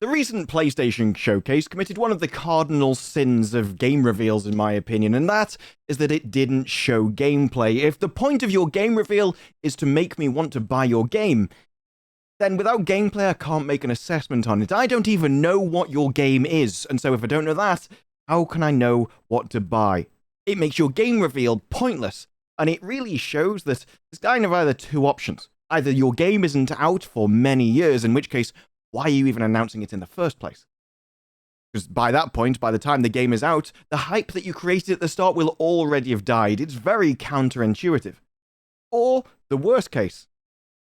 The recent PlayStation showcase committed one of the cardinal sins of game reveals, in my opinion, and that is that it didn't show gameplay. If the point of your game reveal is to make me want to buy your game, then without gameplay, I can't make an assessment on it. I don't even know what your game is, and so if I don't know that, how can I know what to buy? It makes your game reveal pointless, and it really shows that there's kind of either two options. Either your game isn't out for many years, in which case, why are you even announcing it in the first place? Because by that point, by the time the game is out, the hype that you created at the start will already have died. It's very counterintuitive. Or, the worst case,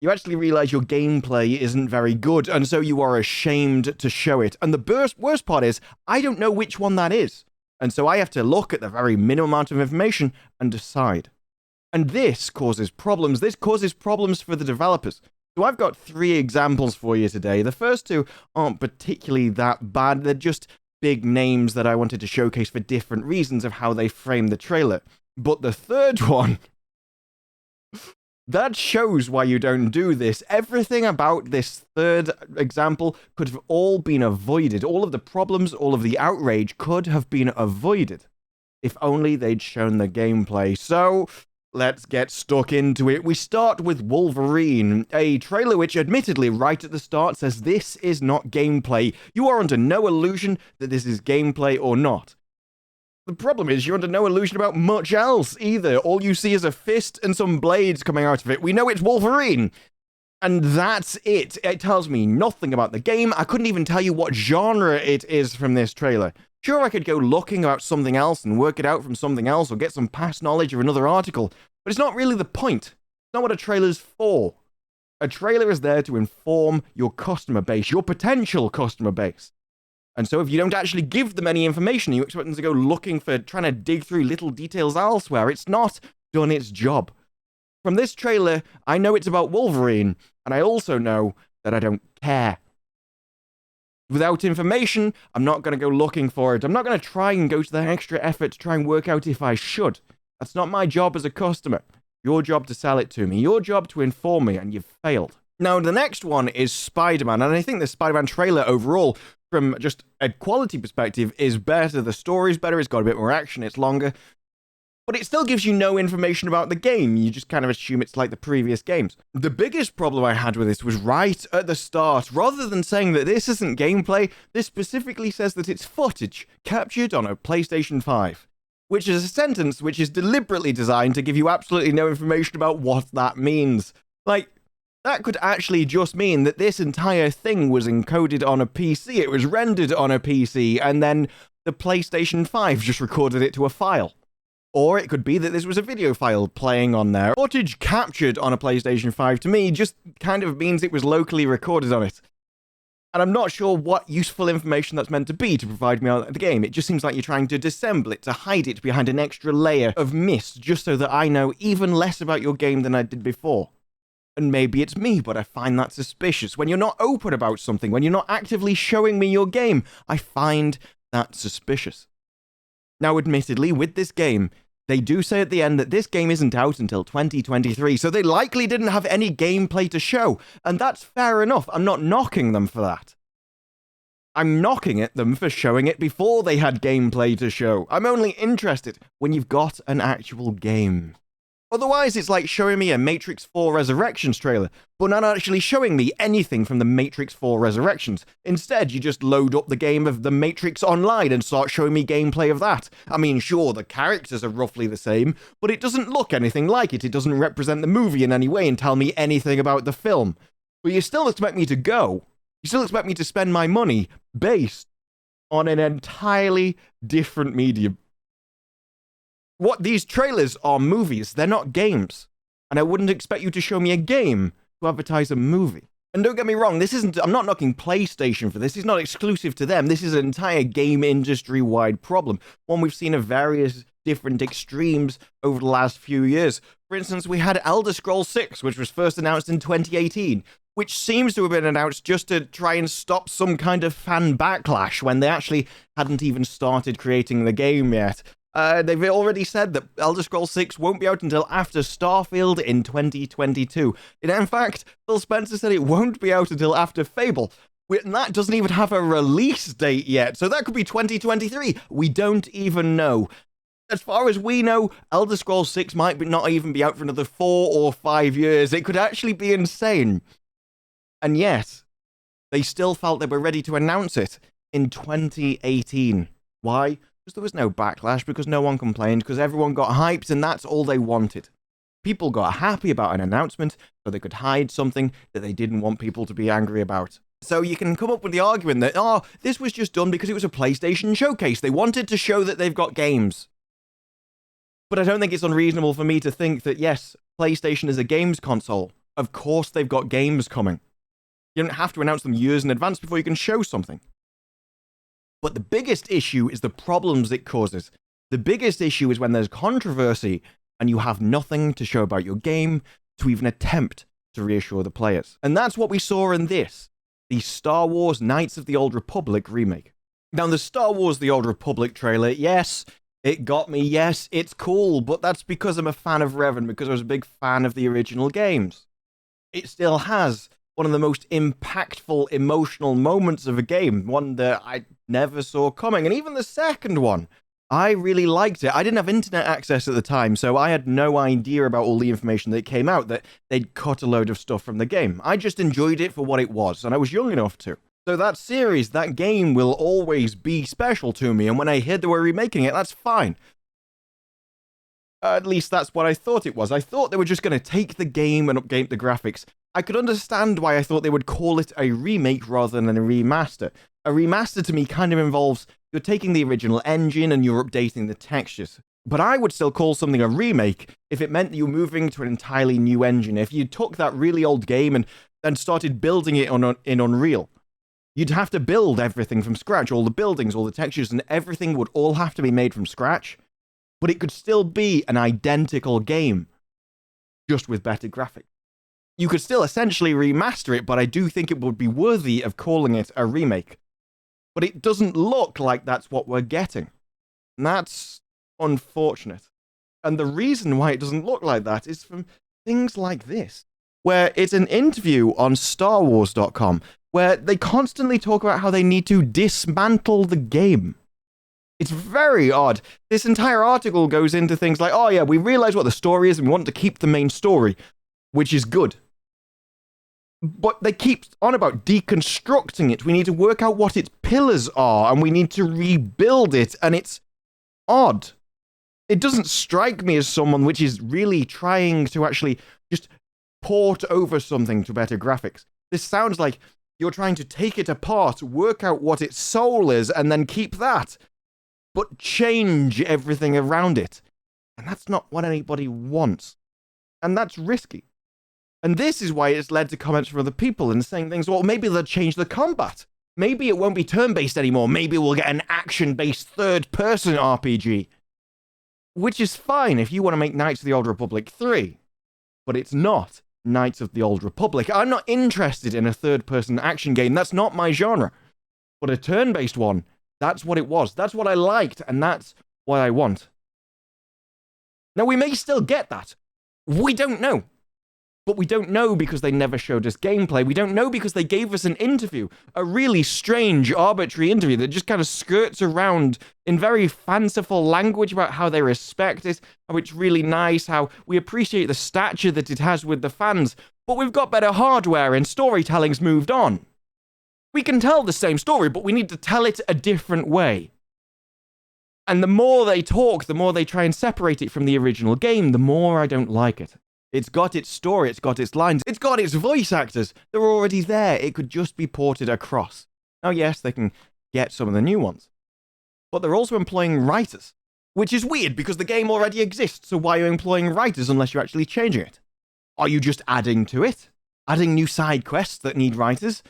you actually realize your gameplay isn't very good, and so you are ashamed to show it. And the worst part is, I don't know which one that is. And so I have to look at the very minimum amount of information and decide. And this causes problems. This causes problems for the developers. So I've got 3 examples for you today. The first 2 aren't particularly that bad. They're just big names that I wanted to showcase for different reasons of how they frame the trailer. But the third one, that shows why you don't do this. Everything about this third example could have all been avoided. All of the problems, all of the outrage could have been avoided if only they'd shown the gameplay. So let's get stuck into it. We start with Wolverine, a trailer which admittedly right at the start says this is not gameplay. You are under no illusion that this is gameplay or not. The problem is you're under no illusion about much else either. All you see is a fist and some blades coming out of it. We know it's Wolverine. And that's it. It tells me nothing about the game. I couldn't even tell you what genre it is from this trailer. Sure, I could go looking about something else and work it out from something else or get some past knowledge of another article, but it's not really the point. It's not what a trailer's for. A trailer is there to inform your customer base, your potential customer base. And so if you don't actually give them any information, you expect them to go looking for, trying to dig through little details elsewhere. It's not done its job. From this trailer, I know it's about Wolverine, and I also know that I don't care. Without information, I'm not going to go looking for it. I'm not going to try and go to the extra effort to try and work out if I should. That's not my job as a customer. Your job to sell it to me. Your job to inform me, and you've failed. Now, the next one is Spider-Man, and I think the Spider-Man trailer overall, from just a quality perspective, is better. The story's better, it's got a bit more action, it's longer. But it still gives you no information about the game. You just kind of assume it's like the previous games. The biggest problem I had with this was right at the start. Rather than saying that this isn't gameplay, this specifically says that it's footage captured on a PlayStation 5. Which is a sentence which is deliberately designed to give you absolutely no information about what that means. Like, that could actually just mean that this entire thing was encoded on a PC, it was rendered on a PC, and then the PlayStation 5 just recorded it to a file. Or it could be that this was a video file playing on there. Footage captured on a PlayStation 5 to me just kind of means it was locally recorded on it. And I'm not sure what useful information that's meant to be to provide me on the game. It just seems like you're trying to dissemble it, to hide it behind an extra layer of mist, just so that I know even less about your game than I did before. And maybe it's me, but I find that suspicious. When you're not open about something, when you're not actively showing me your game, I find that suspicious. Now, admittedly, with this game, they do say at the end that this game isn't out until 2023, so they likely didn't have any gameplay to show, and that's fair enough. I'm not knocking them for that. I'm knocking at them for showing it before they had gameplay to show. I'm only interested when you've got an actual game. Otherwise, it's like showing me a Matrix 4 Resurrections trailer, but not actually showing me anything from the Matrix 4 Resurrections. Instead, you just load up the game of the Matrix Online and start showing me gameplay of that. I mean, sure, the characters are roughly the same, but it doesn't look anything like it. It doesn't represent the movie in any way and tell me anything about the film. But you still expect me to go. You still expect me to spend my money based on an entirely different medium. What these trailers are movies, they're not games. And I wouldn't expect you to show me a game to advertise a movie. And don't get me wrong, I'm not knocking PlayStation for this. This is not exclusive to them. This is an entire game industry-wide problem. One we've seen of various different extremes over the last few years. For instance, we had Elder Scrolls 6, which was first announced in 2018, which seems to have been announced just to try and stop some kind of fan backlash when they actually hadn't even started creating the game yet. They've already said that Elder Scrolls 6 won't be out until after Starfield in 2022. And in fact, Phil Spencer said it won't be out until after Fable. And that doesn't even have a release date yet, so that could be 2023. We don't even know. As far as we know, Elder Scrolls 6 might not even be out for another 4 or 5 years. It could actually be insane. And yes, they still felt they were ready to announce it in 2018. Why? Because there was no backlash, because no one complained, because everyone got hyped, and that's all they wanted. People got happy about an announcement so they could hide something that they didn't want people to be angry about. So you can come up with the argument that, oh, this was just done because it was a PlayStation showcase. They wanted to show that they've got games. But I don't think it's unreasonable for me to think that, yes, PlayStation is a games console. Of course they've got games coming. You don't have to announce them years in advance before you can show something. But the biggest issue is the problems it causes. The biggest issue is when there's controversy and you have nothing to show about your game to even attempt to reassure the players. And that's what we saw in this, the Star Wars Knights of the Old Republic remake. Now, the Star Wars The Old Republic trailer, yes, it got me, yes, it's cool, but that's because I'm a fan of Revan, because I was a big fan of the original games. It still has one of the most impactful, emotional moments of a game, one that I never saw coming, and even the second one, I really liked it. I didn't have internet access at the time, so I had no idea about all the information that came out, that they'd cut a load of stuff from the game. I just enjoyed it for what it was, and I was young enough to. So that series, that game will always be special to me, and when I heard they were remaking it, that's fine. At least that's what I thought it was. I thought they were just going to take the game and update the graphics. I could understand why I thought they would call it a remake rather than a remaster. A remaster to me kind of involves you're taking the original engine and you're updating the textures. But I would still call something a remake if it meant that you're moving to an entirely new engine. If you took that really old game and started building it in Unreal, you'd have to build everything from scratch, all the buildings, all the textures, and everything would all have to be made from scratch. But it could still be an identical game, just with better graphics. You could still essentially remaster it, but I do think it would be worthy of calling it a remake. But it doesn't look like that's what we're getting. And that's unfortunate. And the reason why it doesn't look like that is from things like this, where it's an interview on StarWars.com, where they constantly talk about how they need to dismantle the game. It's very odd. This entire article goes into things like, oh yeah, we realize what the story is and we want to keep the main story, which is good. But they keep on about deconstructing it. We need to work out what its pillars are and we need to rebuild it, and it's odd. It doesn't strike me as someone which is really trying to actually just port over something to better graphics. This sounds like you're trying to take it apart, work out what its soul is, and then keep that, but change everything around it. And that's not what anybody wants. And that's risky. And this is why it's led to comments from other people and saying things, well, maybe they'll change the combat. Maybe it won't be turn-based anymore. Maybe we'll get an action-based third-person RPG. Which is fine if you want to make Knights of the Old Republic 3. But it's not Knights of the Old Republic. I'm not interested in a third-person action game. That's not my genre. But a turn-based one, that's what it was. That's what I liked, and that's what I want. Now, we may still get that. We don't know. But we don't know because they never showed us gameplay. We don't know because they gave us an interview. A really strange, arbitrary interview that just kind of skirts around in very fanciful language about how they respect it, how it's really nice, how we appreciate the stature that it has with the fans. But we've got better hardware and storytelling's moved on. We can tell the same story, but we need to tell it a different way. And the more they talk, the more they try and separate it from the original game, the more I don't like it. It's got its story, it's got its lines, it's got its voice actors. They're already there. It could just be ported across. Now, yes, they can get some of the new ones. But they're also employing writers, which is weird because the game already exists, so why are you employing writers unless you're actually changing it? Are you just adding to it? Adding new side quests that need writers?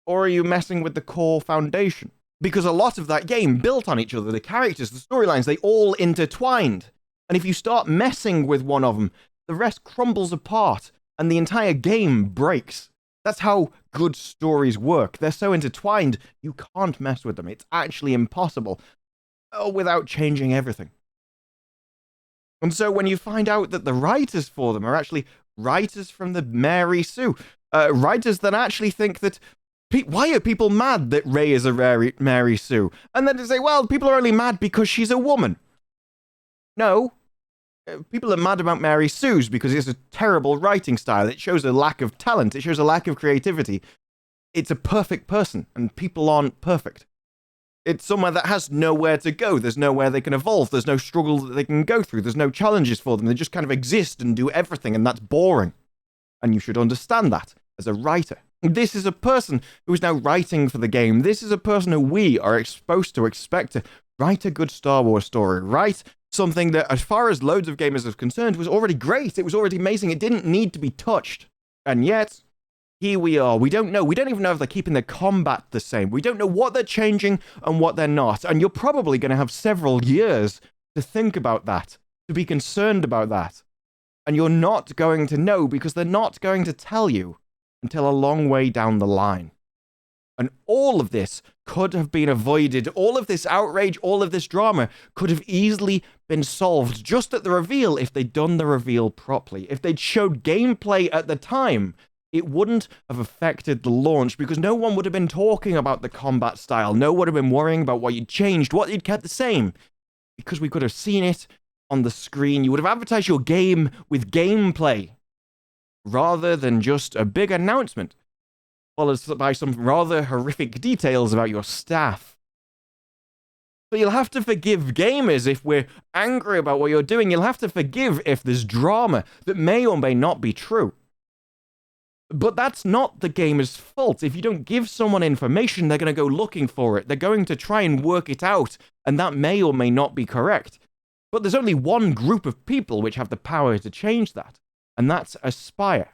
Or are you messing with the core foundation? Because a lot of that game built on each other, the characters, the storylines, they all intertwined. And if you start messing with one of them, the rest crumbles apart, and the entire game breaks. That's how good stories work. They're so intertwined, you can't mess with them. It's actually impossible, without changing everything. And so when you find out that the writers for them are actually writers from the Mary Sue, writers that actually think that Why are people mad that Rey is a Mary Sue? And then they say, well, people are only mad because she's a woman. No. People are mad about Mary Sue's because it's a terrible writing style. It shows a lack of talent. It shows a lack of creativity. It's a perfect person, and people aren't perfect. It's somewhere that has nowhere to go. There's nowhere they can evolve. There's no struggle that they can go through. There's no challenges for them. They just kind of exist and do everything, and that's boring. And you should understand that as a writer. This is a person who is now writing for the game. This is a person who we are supposed to expect to write a good Star Wars story, write something that, as far as loads of gamers are concerned, was already great. It was already amazing. It didn't need to be touched. And yet, here we are. We don't know. We don't even know if they're keeping the combat the same. We don't know what they're changing and what they're not. And you're probably going to have several years to think about that, to be concerned about that. And you're not going to know because they're not going to tell you until a long way down the line. And all of this could have been avoided. All of this outrage, all of this drama could have easily been solved just at the reveal if they'd done the reveal properly. If they'd showed gameplay at the time, it wouldn't have affected the launch because no one would have been talking about the combat style. No one would have been worrying about what you'd changed, what you'd kept the same. Because we could have seen it on the screen. You would have advertised your game with gameplay rather than just a big announcement followed by some rather horrific details about your staff. So you'll have to forgive gamers if we're angry about what you're doing. You'll have to forgive if there's drama that may or may not be true. But that's not the gamer's fault. If you don't give someone information, they're going to go looking for it. They're going to try and work it out, and that may or may not be correct. But there's only one group of people which have the power to change that, and that's Aspire.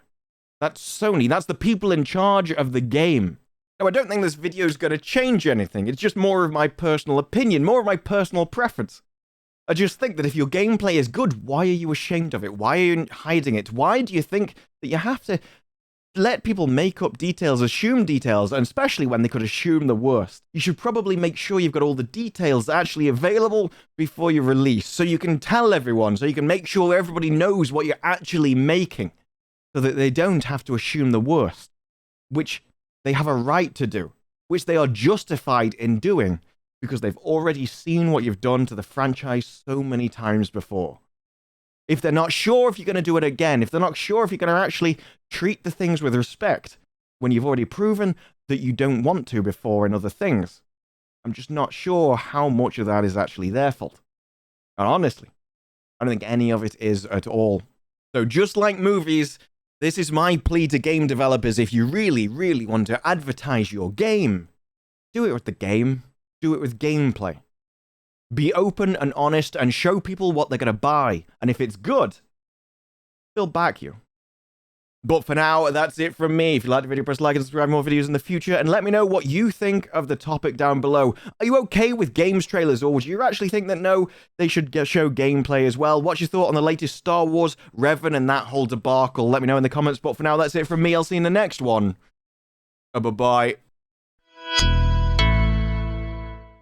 That's Sony. That's the people in charge of the game. Now, I don't think this video is going to change anything. It's just more of my personal opinion, more of my personal preference. I just think that if your gameplay is good, why are you ashamed of it? Why are you hiding it? Why do you think that you have to let people make up details, assume details, and especially when they could assume the worst? You should probably make sure you've got all the details actually available before you release, so you can tell everyone, so you can make sure everybody knows what you're actually making, so that they don't have to assume the worst, which they have a right to do, which they are justified in doing, because they've already seen what you've done to the franchise so many times before. If they're not sure if you're going to do it again, if they're not sure if you're going to actually treat the things with respect, when you've already proven that you don't want to before in other things, I'm just not sure how much of that is actually their fault. And honestly, I don't think any of it is at all. So just like movies, this is my plea to game developers. If you really, really want to advertise your game, do it with the game. Do it with gameplay. Be open and honest and show people what they're going to buy. And if it's good, they'll back you. But for now, that's it from me. If you liked the video, press like and subscribe for more videos in the future. And let me know what you think of the topic down below. Are you okay with games trailers? Or would you actually think that no, they should show gameplay as well? What's your thought on the latest Star Wars, Revan, and that whole debacle? Let me know in the comments. But for now, that's it from me. I'll see you in the next one. Bye-bye.